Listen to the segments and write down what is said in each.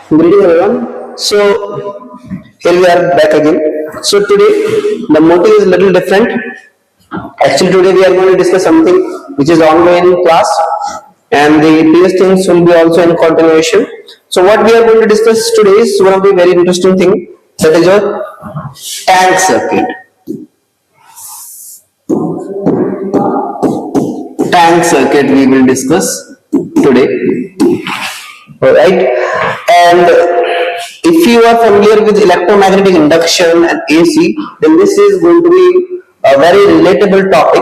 Greeting everyone. So here we are back again. So today the motive is a little different. Actually today we are going to discuss something which is ongoing in class, and the previous things will be also in continuation. So what we are going to discuss today is one of the very interesting thing, that is a tank circuit. Tank circuit we will discuss today. Alright, and if you are familiar with electromagnetic induction and AC, then this is going to be a very relatable topic.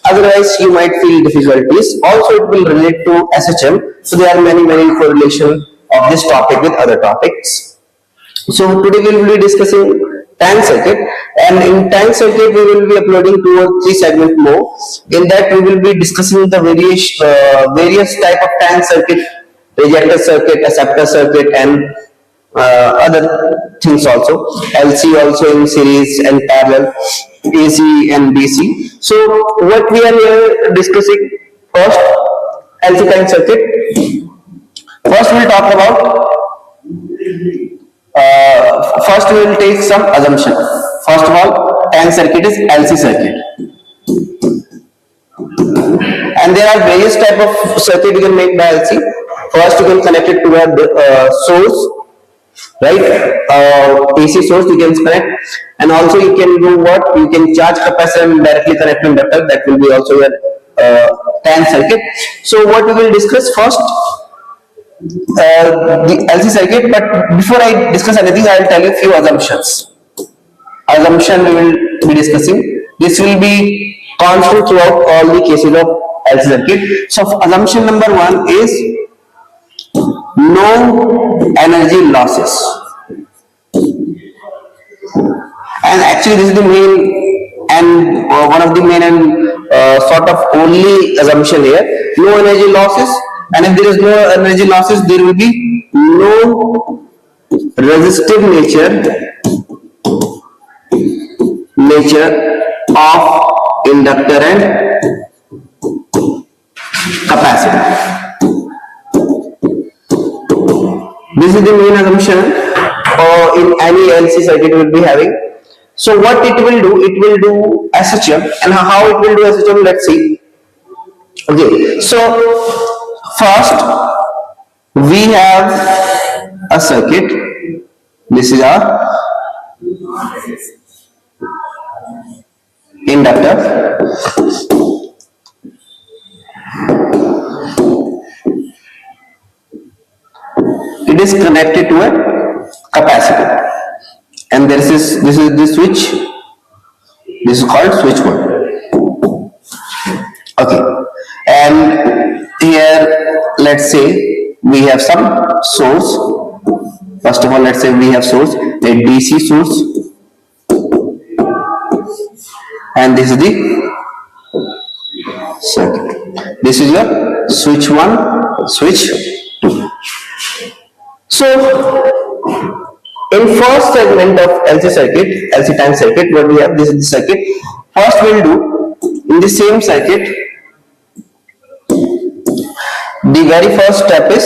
Otherwise, you might feel difficulties. Also, it will relate to SHM. So there are many correlation of this topic with other topics. So today we will be discussing tank circuit, and in tank circuit we will be uploading 2 or 3 segments more. In that we will be discussing the various type of tank circuit, rejector circuit, acceptor circuit, and other things also. LC also in series and parallel, AC and DC. So what we are here discussing first, LC tank circuit. First we will talk about. First we will take some assumption. First of all, tank circuit is LC circuit, and there are various type of circuit you can make by LC. First you can connect it to a source, right? AC source you can connect, and also you can do what? You can charge capacitor and directly connect inductor. That will be also your tank circuit. So what we will discuss first, the LC circuit. But before I discuss anything, I will tell you a few assumptions. Assumption we will be discussing. This will be constant throughout all the cases of LC circuit. So assumption number 1 is no energy losses, and actually this is the main and one of the main and sort of only assumption here. No energy losses, and if there is no energy losses, there will be no resistive nature of inductor and capacitor. This is the main assumption in any LC circuit we will be having. So what it will do SHM, and how it will do SHM, let's see. Okay, so first we have a circuit. This is our inductor. It is connected to a capacitor, and this is the switch. This is called switch 1. Okay, and here let's say we have some source. First of all, let's say we have source, a DC source, and this is the circuit. This is your switch 1, switch 2. So in first segment of LC circuit, LC tank circuit, what we have, this is the circuit. First we will do in the same circuit, the very first step is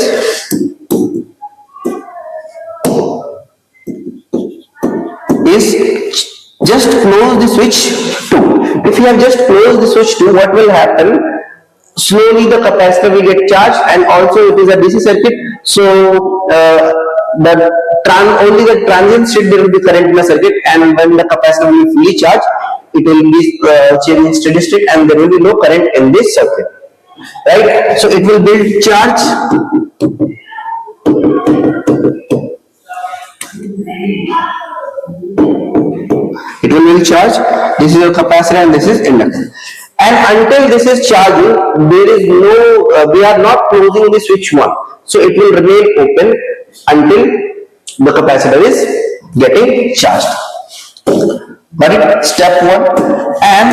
just close the switch 2. If you have just closed the switch 2, what will happen? Slowly the capacitor will get charged, and also it is a DC circuit. So only the transient state there will be current in the circuit, and when the capacitor will be fully charged, it will be changing steady state, and there will be no current in this circuit, right? So it will build charge. It will build charge. This is your capacitor and this is inductor. And until this is charging, there is no, we are not closing the switch 1. So it will remain open until the capacitor is getting charged. Got it? Step 1. And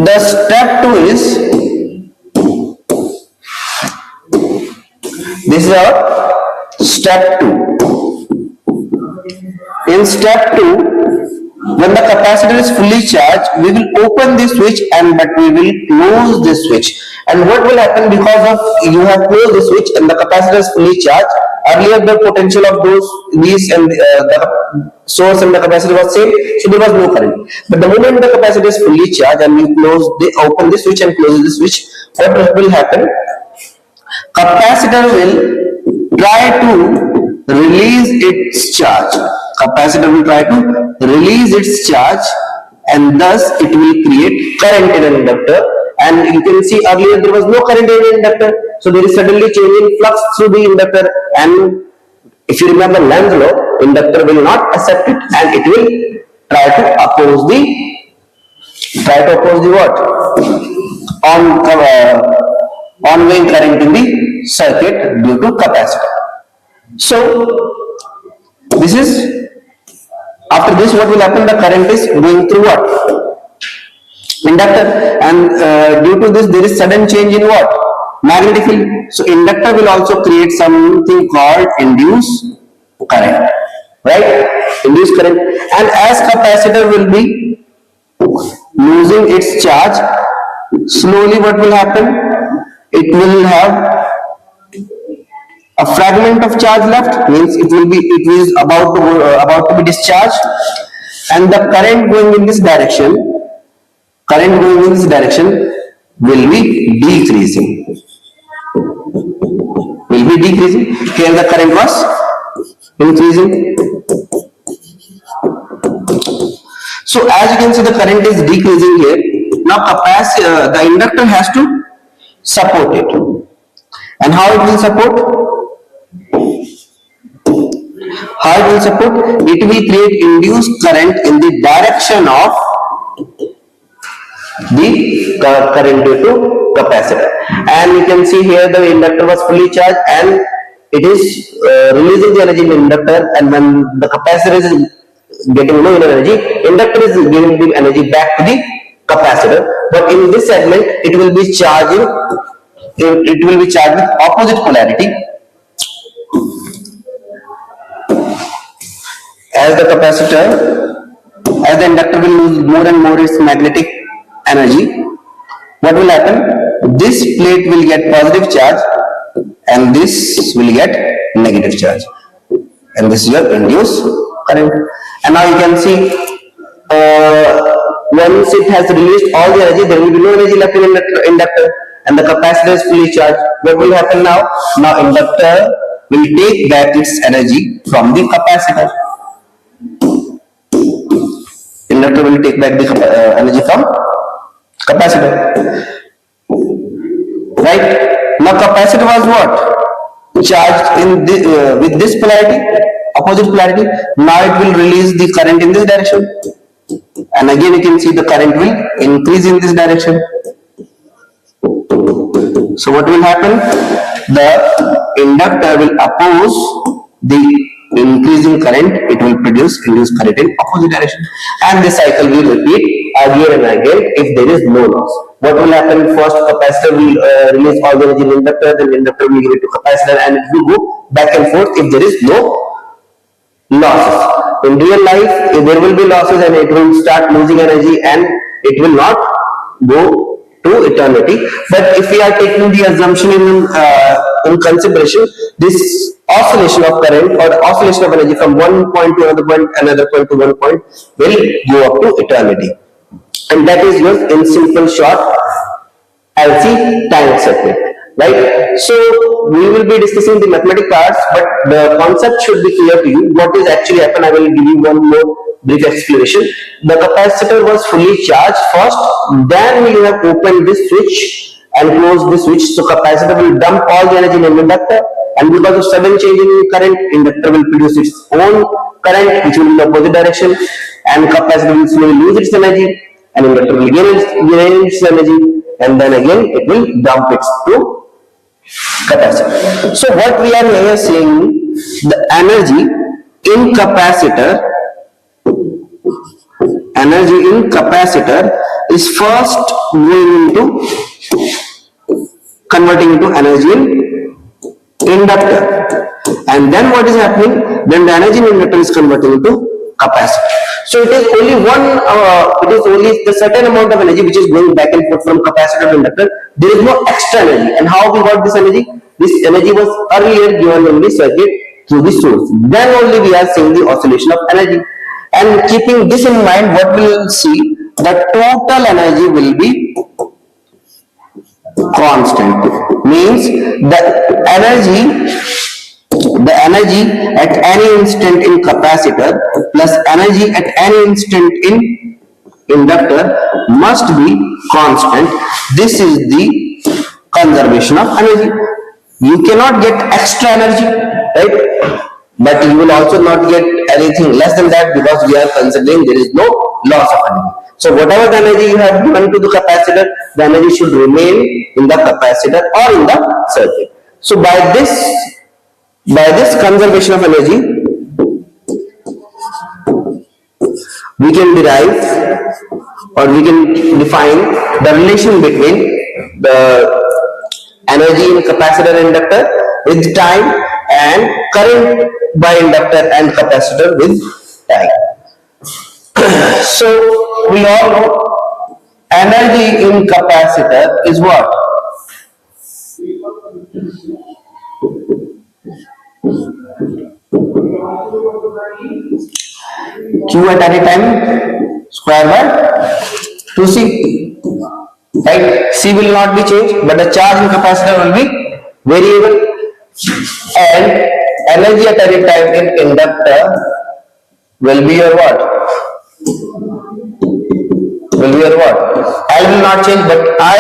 the step 2 is, this is our step 2. In step 2, when the capacitor is fully charged, we will open the switch, but we will close the switch. And what will happen because of you have closed the switch and the capacitor is fully charged? Earlier the potential of these and the source and the capacitor was same, so there was no current. But the moment the capacitor is fully charged and you open the switch and close the switch, what will happen? Capacitor will try to release its charge. Capacitor will try to release its charge, and thus it will create current in an inductor. And you can see earlier there was no current in an inductor, so there is suddenly change in flux through the inductor. And if you remember Lenz's law, inductor will not accept it, and it will try to oppose the what? Ongoing current in the circuit due to capacitor. So this is, after this what will happen? The current is going through what? Inductor, and due to this there is sudden change in what? Magnetic field. So inductor will also create something called induced current, right? Induced current. And as capacitor will be losing its charge, slowly what will happen? It will have a fragment of charge left, means it is about to be discharged, and the current going in this direction will be decreasing. Here the current was increasing. So as you can see, the current is decreasing here. Now the inductor has to support it. And how it will support? It will create induced current in the direction of the current due to capacitor. And you can see here the inductor was fully charged and it is releasing the energy in the inductor, and when the capacitor is getting low in energy, inductor is giving the energy back to the capacitor. But in this segment it will be charged with opposite polarity. As the inductor will lose more and more its magnetic energy, what will happen? This plate will get positive charge and this will get negative charge, and this is your induced current. And now you can see once it has released all the energy, there will be no energy left in inductor, and the capacitor is fully charged. What will happen now? Now inductor will take back its energy from the capacitor. Inductor will take back the energy from capacitor. Right? Now capacitor was what? Charged in with this polarity, opposite polarity. Now it will release the current in this direction. And again you can see the current will increase in this direction. So what will happen? The inductor will oppose the increasing current, it will produce induced current in opposite direction, and this cycle will repeat again and again if there is no loss. What will happen? First capacitor will release all the energy in inductor, then inductor will give it to capacitor, and it will go back and forth if there is no losses. In real life, if there will be losses and it will start losing energy and it will not go to eternity. But if we are taking the assumption in consideration, this oscillation of current or oscillation of energy from one point to another point to one point will go up to eternity. And that is used in simple short LC time circuit. Right? So we will be discussing the mathematical parts, but the concept should be clear to you. What is actually happened? I will give you one more brief explanation. The capacitor was fully charged first, then we have opened this switch and closed the switch. So capacitor will dump all the energy in inductor, and because of sudden change in current, inductor will produce its own current which will be in the opposite direction, and capacitor will slowly lose its energy, and inductor will gain its energy, and then again it will dump it to capacitor. So what we are here seeing, the energy in capacitor is first going into converting into energy in inductor, and then what is happening? Then the energy in inductor is converting into capacitor. So it is only it is only the certain amount of energy which is going back and forth from capacitor to inductor. There is no extra energy. And how we got this energy? This energy was earlier given in the circuit through the source. Then only we are seeing the oscillation of energy. And keeping this in mind, what we will see, the total energy will be constant. Means the energy at any instant in capacitor plus energy at any instant in inductor must be constant. This is the conservation of energy. You cannot get extra energy, right? But you will also not get anything less than that, because we are considering there is no loss of energy. So whatever the energy you have given to the capacitor, the energy should remain in the capacitor or in the circuit. So by this conservation of energy, we can derive or we can define the relation between the energy in capacitor and inductor with time, and current by inductor and capacitor with time. So we all know energy in capacitor is what? Q at any time square by 2C, right? C will not be changed, but the charge in capacitor will be variable, and energy at any time in inductor will be your what? Will be your what? L will not change, but I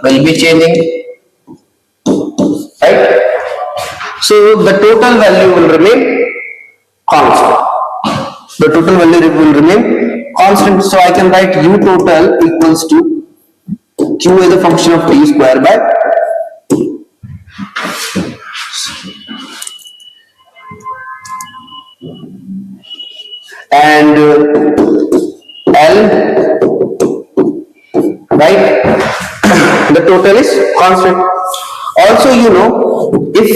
will be changing, right? So the total value will remain constant. The total value will remain constant. So I can write U total equals to Q is a function of T square by and L, right? The total is constant. Also, you know, if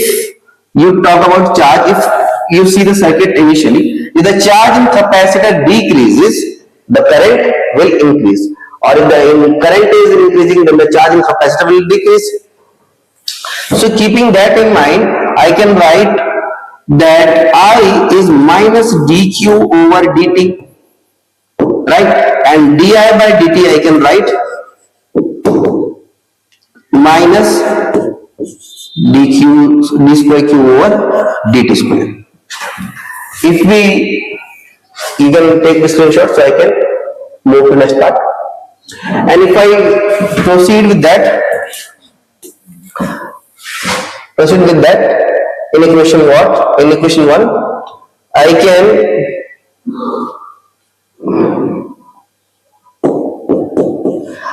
you talk about charge, if you see the circuit initially, if the charge in capacitor decreases, the current will increase, or if the current is increasing, then the charge in capacitor will decrease. So keeping that in mind, I can write that I is minus dq over dt, right? And di by dt I can write minus d square q over dt square. If you can take the screenshot, so I can move to next part. And if I proceed with that, in equation what? In equation 1,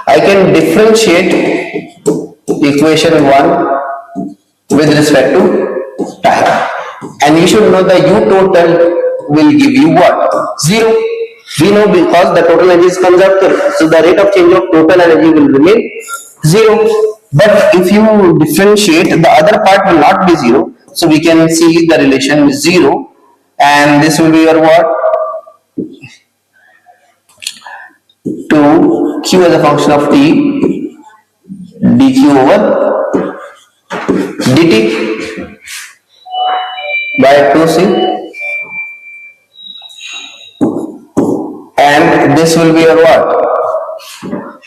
I can differentiate equation 1 with respect to time. And you should know the U total will give you what? 0. We know because the total energy is conserved, so the rate of change of total energy will remain 0. But if you differentiate, the other part will not be 0. So we can see the relation is 0, and this will be your what? 2 Q as a function of T dq over dt by 2C, and this will be your what?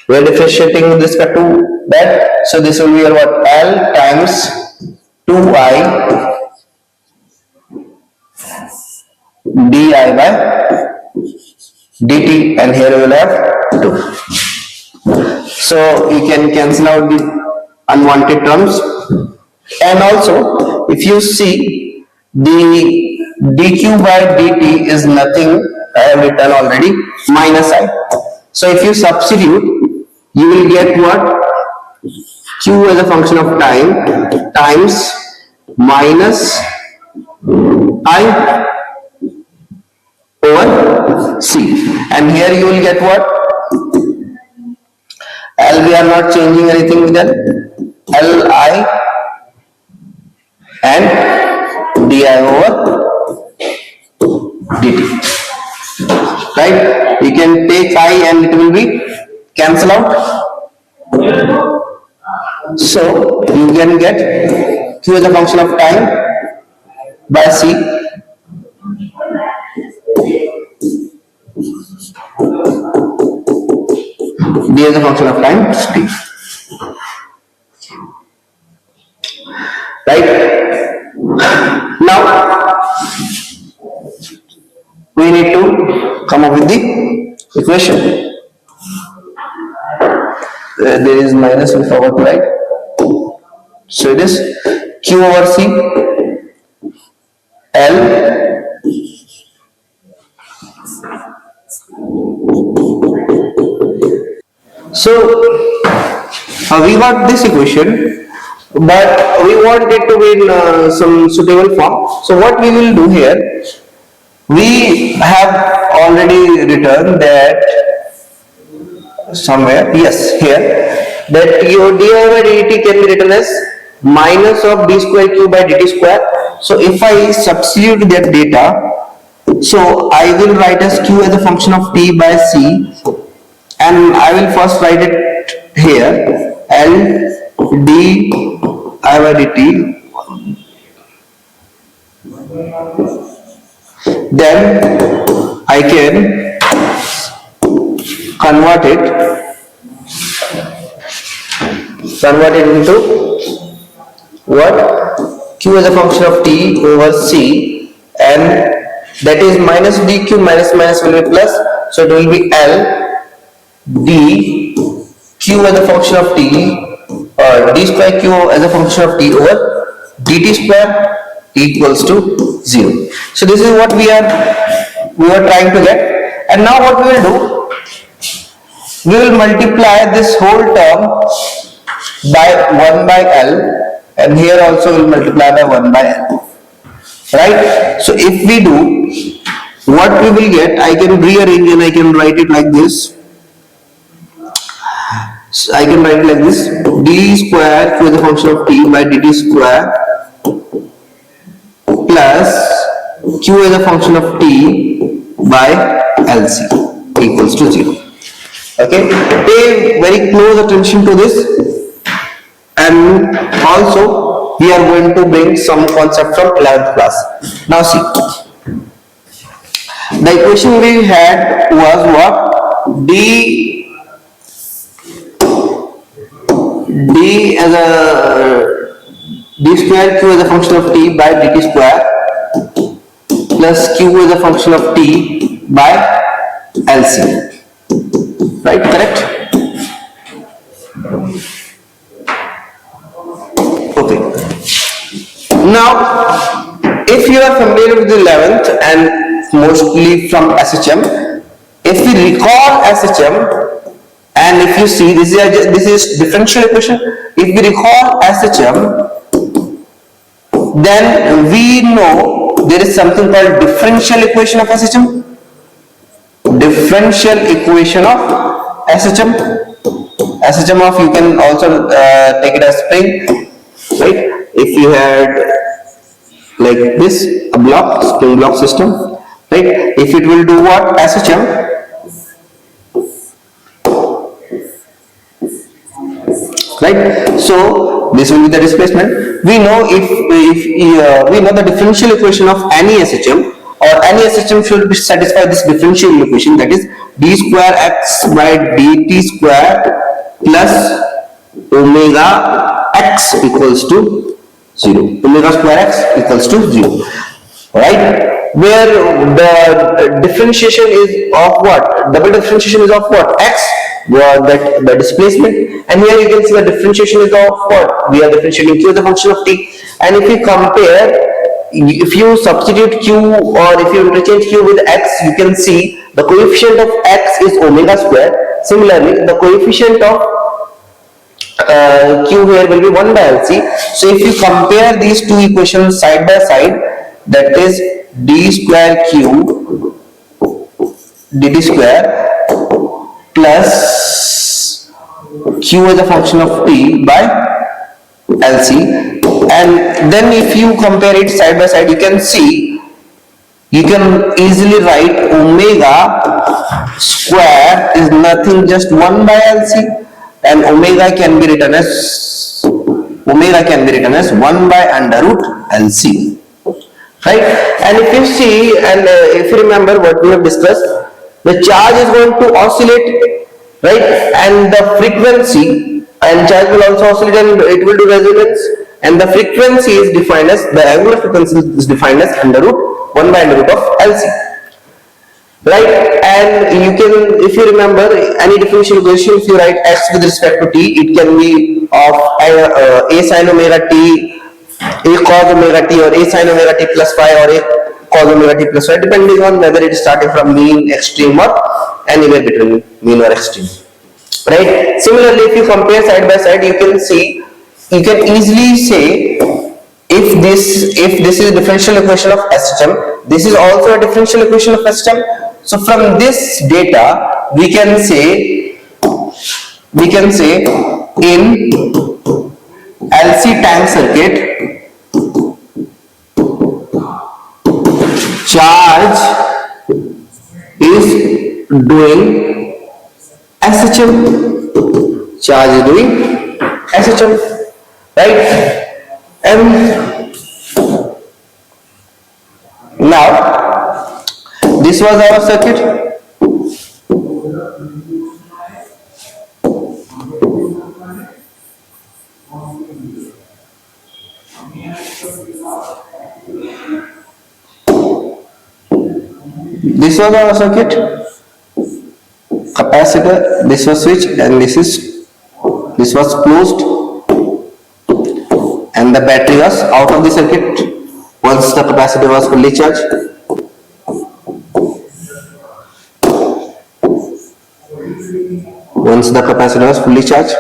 We are differentiating with respect to that, so this will be your what? L times 2I di by dt, and here we will have 2. So you can cancel out the unwanted terms. And also, if you see, the dq by dt is nothing, I have written already, minus I. So if you substitute, you will get what? Q as a function of time times minus I over C. And here you will get what? L, we are not changing anything with that. Li and di over dt, right? and it will be cancel out. So you can get Q as a function of time by C, D as a function of time t. Right? Now we need to come up with the equation. There is minus, we forgot to write. So it is Q over C L so we got this equation, but we want it to be in some suitable form. So what we will do here, we have already written that somewhere, yes, here, that your d over dt can be written as minus of d square q by dt square. So if I substitute that data, so I will write as q as a function of t by c, and I will first write it here, L d I by dt, then I can convert it into what? Q as a function of t over c, and that is minus dq minus minus will be plus, so it will be L d q as a function of t, or d square q as a function of t over dt square equals to 0. So this is what we are trying to get. And now what we will do, we will multiply this whole term by 1 by L, and here also we will multiply by 1 by L. Right? So if we do, what we will get, I can rearrange and I can write it like this. So I can write it like this: d square q as a function of t by dt square plus q as a function of t by LC equals to 0. Okay, pay very close attention to this, and also we are going to bring some concept from 11th class. Now see, the equation we had was what? d as a d square q as a function of t by dt square plus q as a function of t by LC. Right? Correct? Okay. Now, if you are familiar with the 11th and mostly from SHM, if we recall SHM, and if you see, this is differential equation. If we recall SHM, then we know there is something called differential equation of SHM. Differential equation of SHM. SHM of, you can also take it as spring, right? If you had like this, a block, spring block system, right? If it will do what? SHM. Right? So this will be the displacement. We know if we know the differential equation of any SHM, or any SHM should satisfy this differential equation, that is d square x by dt square plus omega x equals to 0. Omega square x equals to 0. Right? Where the differentiation is of what? Double differentiation is of what? X. That the displacement, and here you can see the differentiation is of what? We are differentiating q as a function of t, and if you compare, if you substitute q, or if you interchange q with x, you can see the coefficient of x is omega square. Similarly, the coefficient of q here will be 1 by LC. So if you compare these two equations side by side, that is d square q dt square plus q as a function of t by LC, and then if you compare it side by side, you can see You can easily write omega square is nothing just 1 by LC, and omega can be written as 1 by under root LC, right? And if you see, and if you remember what we have discussed, the charge is going to oscillate, right? And the frequency and charge will also oscillate and it will do resonance, and the frequency is defined as, the angular frequency is defined as under root 1 by under root of LC, right? And you can, if you remember, any differential equation, if you write x with respect to t, it can be of a sin omega t, a cos omega t, or a sin omega t plus phi, or a cos omega t plus phi, depending on whether it is starting from mean, extreme, or anywhere between mean or extreme, right? Similarly, if you compare side by side, you can see, you can easily say, if this is a differential equation of SHM, this is also a differential equation of SHM. So from this data, we can say in LC tank circuit, charge is doing SHM. Charge is doing SHM, right? And now this was our circuit. This was our circuit. Capacitor, this was switch, and this was closed, and the battery was out of the circuit once the capacitor was fully charged. Once the capacitor was fully charged,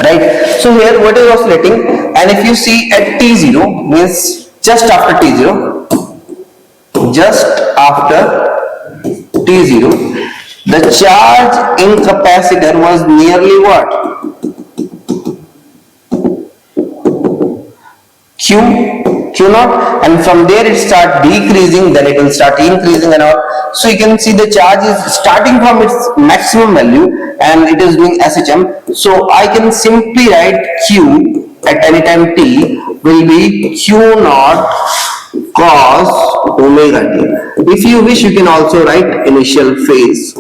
right? So here what is oscillating, and if you see at T0, means just after T0, the charge in capacitor was nearly what? Q naught, and from there it start decreasing, then it will start increasing and all. So you can see the charge is starting from its maximum value and it is doing SHM. So I can simply write Q at any time t will be Q naught cos omega t. If you wish, you can also write initial phase.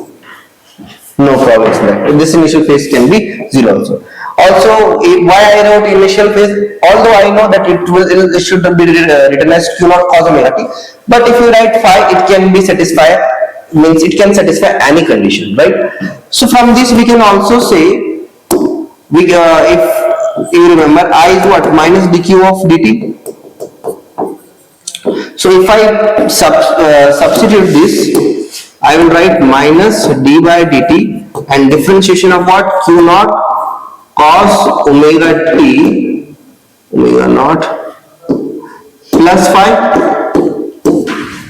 No problem with that. This initial phase can be 0 also. Also, why I wrote initial phase, although I know that it should be written as Q naught cos omega t, but if you write phi, it can be satisfied, means it can satisfy any condition, right? So from this we can also say, if you remember, I is what? Minus dq of dt. So if I substitute this, I will write minus d by dt and differentiation of what? Q naught cos omega t, omega naught plus phi,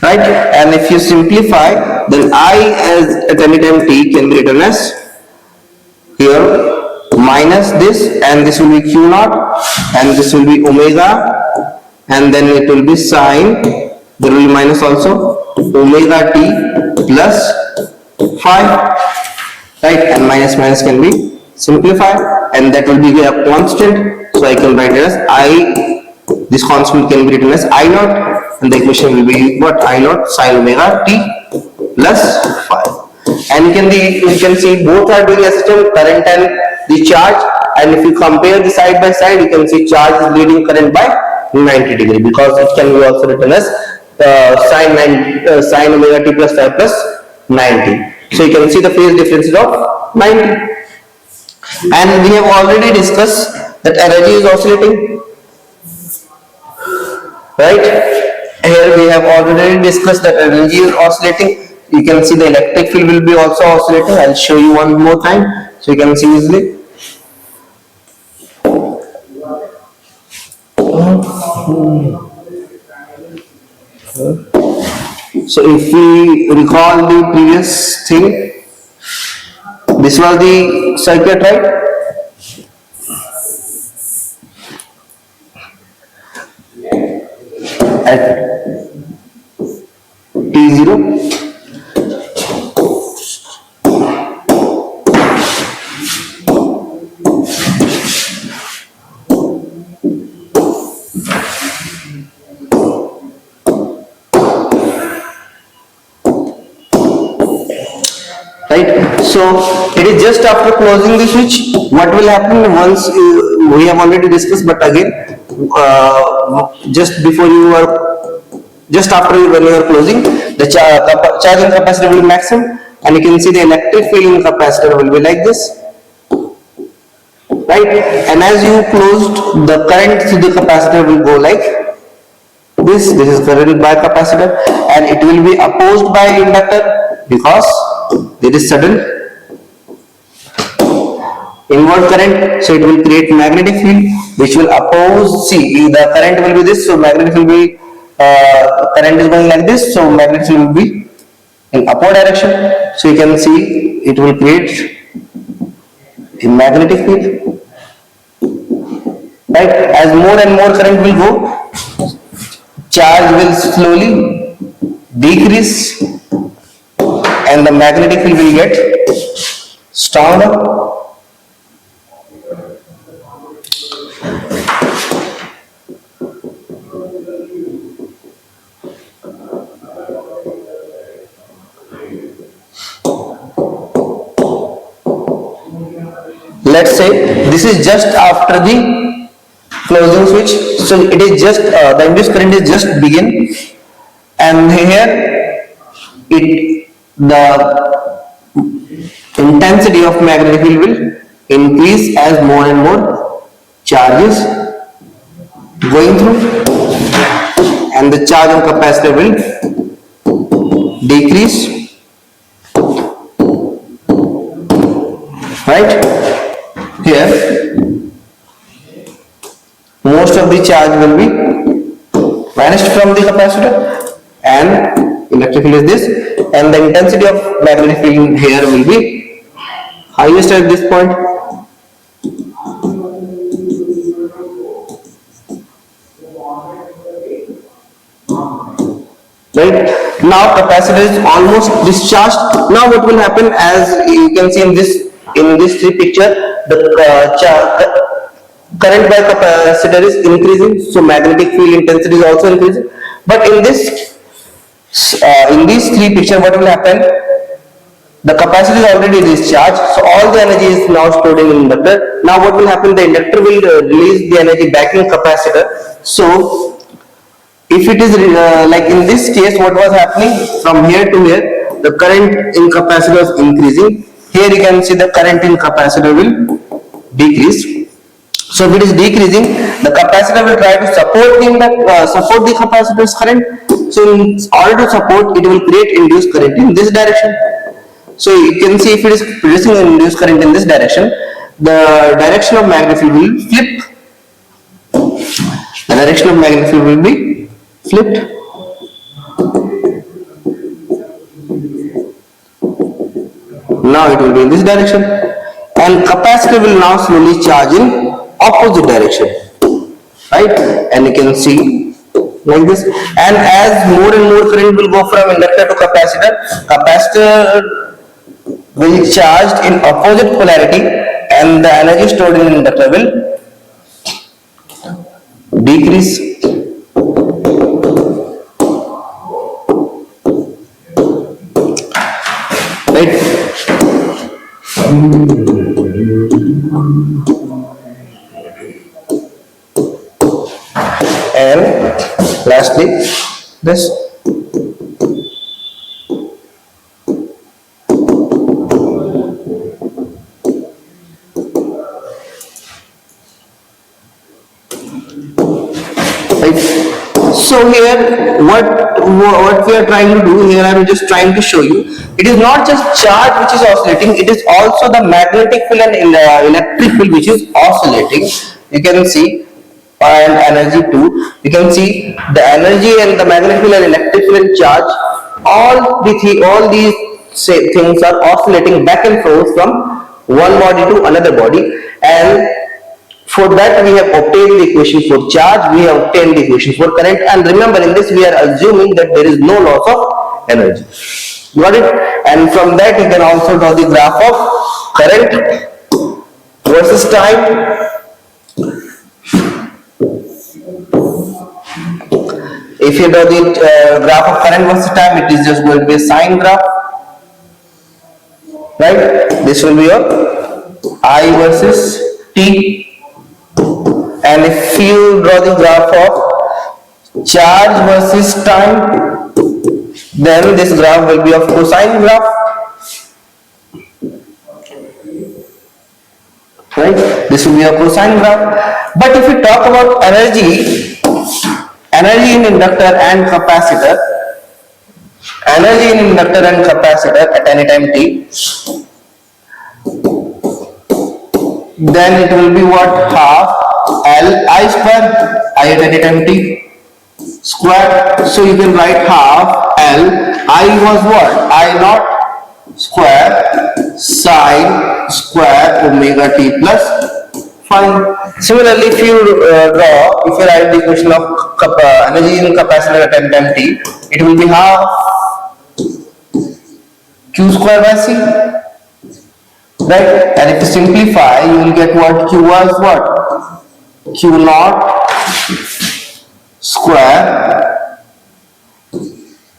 right? And if you simplify, then I as at any time t can be written as here minus this, and this will be Q naught, and this will be omega, and then it will be sine, there will be minus also, omega t plus phi, right? And minus minus can be simplified, and that will be a constant, so I can write it as I, this constant can be written as I naught, and the equation will be what? I naught sine omega t plus phi. And you can see both are doing SHM, current and the charge, and if you compare the side by side, you can see charge is leading current by 90 degree, because it can be also written as sine omega t plus phi plus 90. So you can see the phase difference of 90. And we have already discussed that energy is oscillating, right? Here we have already discussed that energy is oscillating. You can see the electric field will be also oscillating. I'll show you one more time so you can see easily. So if we recall the previous thing, this was the circuit, right? T0. Right, so it is just after closing the switch. What will happen once we have already discussed, but again, just before you are, just after when you are closing, the charge in capacitor will be maximum, and you can see the electric field in capacitor will be like this, right? And as you closed, the current through the capacitor will go like this. This is current by capacitor, and it will be opposed by inductor because there is sudden inward current, so it will create magnetic field which will oppose. See, the current will be this, so magnetic will be current is going like this, so magnetic field will be in upward direction. So you can see it will create a magnetic field, right? As more and more current will go, charge will slowly decrease, and the magnetic field will get stronger. Let's say this is just after the closing switch, so it is just the induced current is just begin, and here the intensity of magnetic field will increase as more and more charges going through, and the charge on capacitor will decrease, right? Here most of the charge will be vanished from the capacitor, and electric field is this, and the intensity of magnetic field here will be highest at this point. Right, now capacitor is almost discharged. Now what will happen, as you can see in this three picture, the current by capacitor is increasing, so magnetic field intensity is also increasing. But in these three pictures, what will happen? The capacitor is already discharged, so all the energy is now stored in inductor. Now what will happen? The inductor will release the energy back in capacitor. So if it is like in this case, what was happening from here to here, the current in capacitor is increasing. Here you can see the current in capacitor will decrease. So if it is decreasing, the capacitor will try to support the capacitor's current. So in order to support, it will create induced current in this direction. So you can see if it is producing an induced current in this direction, the direction of magnetic field will flip. The direction of magnetic field will be flipped. Now it will be in this direction, and capacitor will now slowly charge in opposite direction, right? And you can see like this, and as more and more current will go from inductor to capacitor will be charged in opposite polarity, and the energy stored in inductor will decrease. Right? And lastly, this. So here what we are trying to do here, I am just trying to show you, it is not just charge which is oscillating, it is also the magnetic field and electric field which is oscillating. You can see, and energy too. You can see the energy and the magnetic field and electric field and charge, all these things are oscillating back and forth from one body to another body, and For that we have obtained the equation for charge, we have obtained the equation for current, and remember in this we are assuming that there is no loss of energy. Got it? And from that you can also draw the graph of current versus time. If you draw the graph of current versus time, it is just going to be a sine graph, right? This will be your I versus T. And if you draw the graph of charge versus time, then this graph will be of cosine graph, right? This will be a cosine graph. But if we talk about energy in inductor and capacitor, at any time t, then it will be what? Half L I square, I at any time t square. So you can write half L I was what? I naught square sine square omega t plus phi. Similarly, if you write the equation of energy in capacitor at any time t, it will be half q square by c, right? And if you simplify, you will get what? Q was what? Q naught square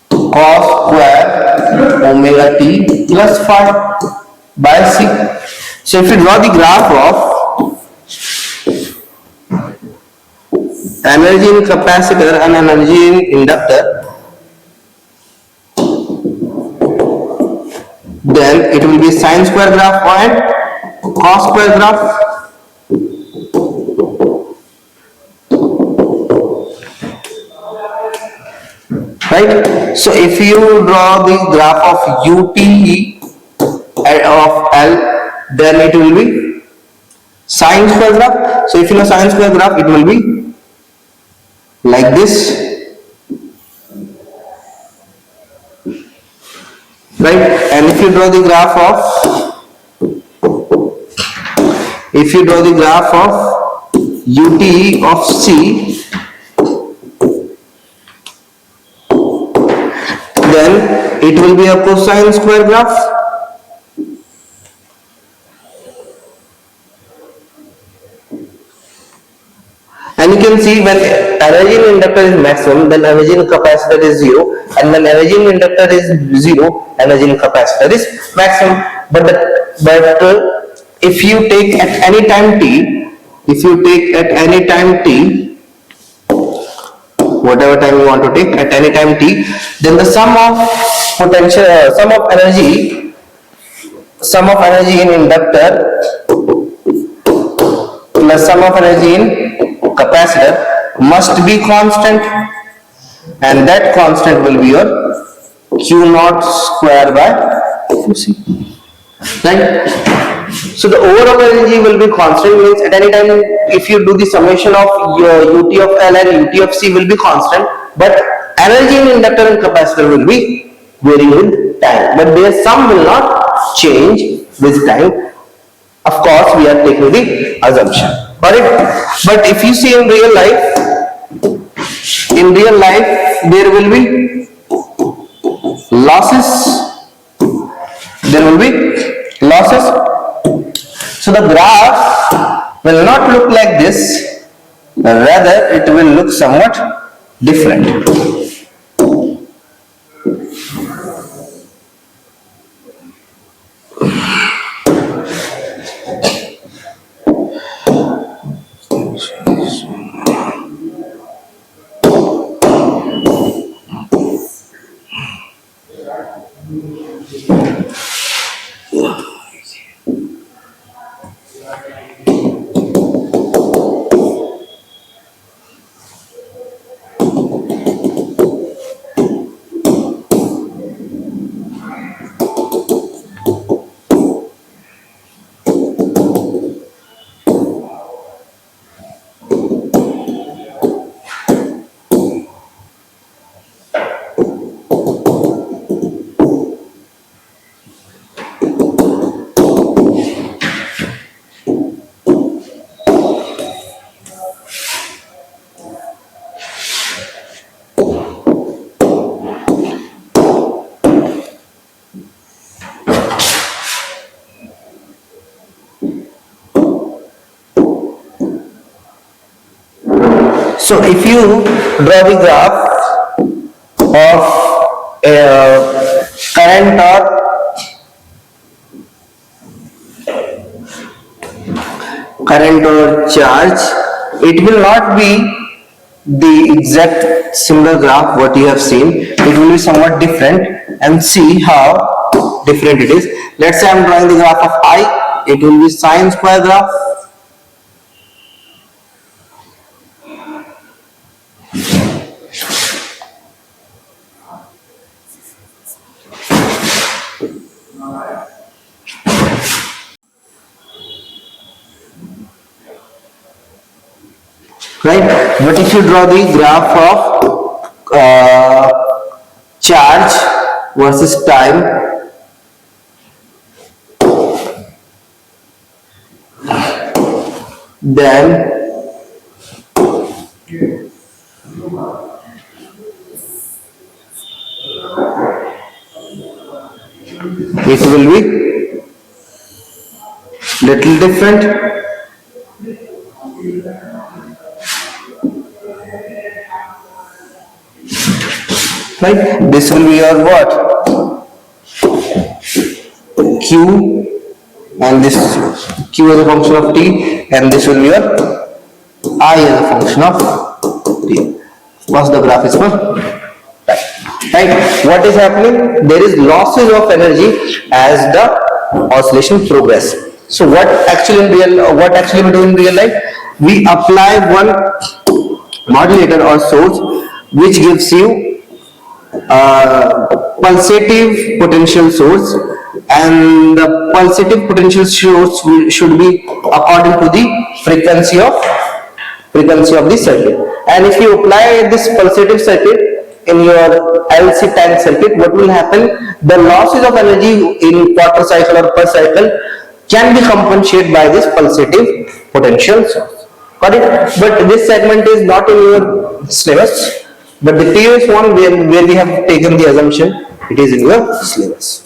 cos square omega t plus phi by c. So if you draw the graph of energy in capacitor and energy in inductor, then it will be sine square graph and cos square graph. Right? So if you draw the graph of UT of L, then it will be sine square graph. So if you know sine square graph, it will be like this, right? And if you draw the graph of UT of C, then it will be a cosine square graph. And you can see when energy in inductor is maximum, then energy in capacitor is 0, and when energy in inductor is 0, energy in capacitor is maximum. But if you take at any time t, whatever time you want to take at any time t, then the sum of energy in inductor plus sum of energy in capacitor must be constant, and that constant will be your Q naught square by QC, right? So the overall energy will be constant, means at any time if you do the summation of your UT of L and UT of C will be constant, but energy in inductor and capacitor will be varying with time, but their sum will not change with time. Of course, we are taking the assumption. But if you see in real life, there will be losses. So the graph will not look like this, rather it will look somewhat different. So if you draw the graph of current or charge, it will not be the exact similar graph what you have seen. It will be somewhat different, and see how different it is. Let's say I am drawing the graph of I, it will be sine square graph. Right, but if you draw the graph of charge versus time, then it will be little different. Right, this will be your what? Q, and this Q as a function of t, and this will be your I as a function of t. What's the graph is for? Right, what is happening? There is losses of energy as the oscillation progress. So what actually we do in real life? We apply one modulator or source which gives you pulsative potential source, and the pulsative potential source should be according to the frequency of the circuit. And if you apply this pulsative circuit in your LC tank circuit, what will happen? The losses of energy in quarter cycle or per cycle can be compensated by this pulsative potential source. Got it? But this segment is not in your syllabus. But the previous one where we have taken the assumption, it is in your syllabus.